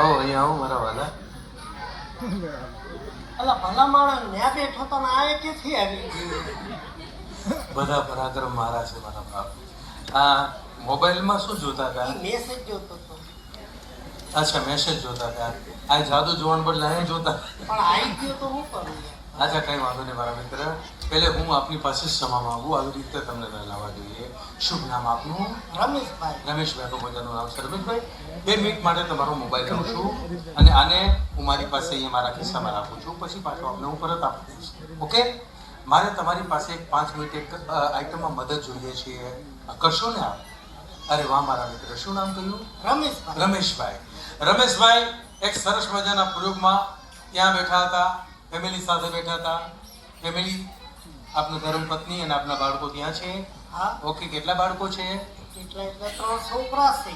અહીંયા આવો મારા વાલા. અલા ભલા માણસ ન્યા બેઠો તો આ ક્યાંથી આવી ગયું? બધા પરાક્રમ મારા છે મારા બાપ. આ મોબાઈલમાં શું જોતા હતા? મેસેજ જોતો હતો. અચ્છા, મેસેજ જોતા હતા. આ જાદુ જોવાનું બદલે અહીં જોતા. પણ આવી ગયો તો હું કરું? અચ્છા, કઈ વાંધો નહીં મારા મિત્ર. પહેલે હું આપની પાસે ક્ષમા માંગુ. આવી રીતે તમને ન લાવવા જોઈએ. શુભ નામ આપનું? રમેશભાઈ. રમેશભાઈ. તો મજાનું નામ છે રમેશભાઈ. 2 મિનિટ માટે તમારો મોબાઈલ લઉં છું અને આને હું મારી પાસે અહીંયા મારા ખિસ્સામાં રાખું છું. પછી પાછો આપને હું પરત આપી દઈશ. ઓકે? મારે તમારી પાસે 5 મિનિટ એક આઈટમમાં મદદ જોઈએ છીએ. કરશો ને આપ? અરે વાહ મારા મિત્ર. શું નામ કહ્યું? રમેશભાઈ. રમેશભાઈ. રમેશભાઈ એક સરસ મજાના પ્રયોગમાં ત્યાં બેઠા હતા, ફેમિલી સાથે બેઠા હતા. ફેમિલી, આપની ધર્મપત્ની અને આપના બાળકો ત્યાં છે. હા. ઓકે, કેટલા બાળકો છે? એટલે 3 છોકરા છે.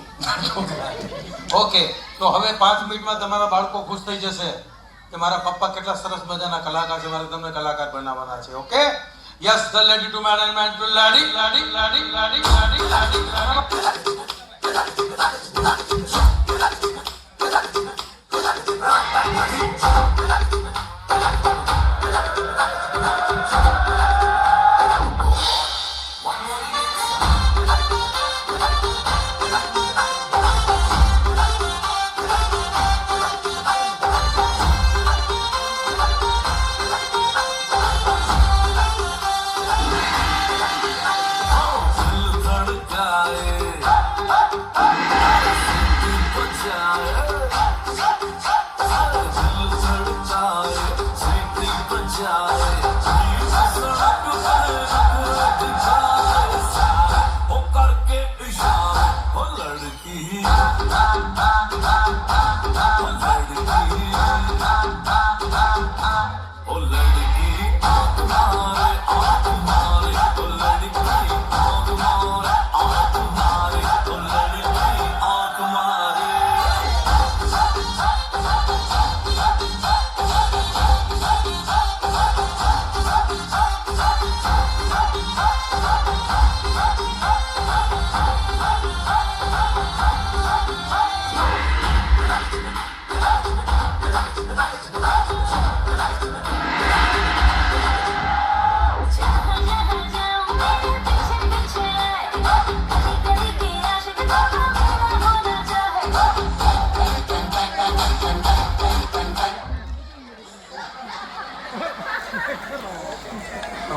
ઓકે, તો હવે 5 મિનિટમાં તમારા બાળકો ખુશ થઈ જશે કે મારા પપ્પા કેટલા સરસ મજાના કલાકાર છે, મારે તમને કલાકાર બનાવવાના છે. Okay? Yes, the lady to man and man to lady lady lady lady lady lady.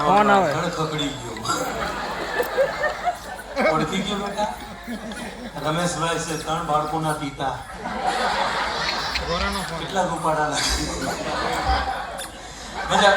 કોણ આવે? ખકડી ગયો. ઓળખી ગયો બેટા? રમેશભાઈ છે, 3 બાળકોના પિતા. કેટલા રૂપાડા લાગે. મજા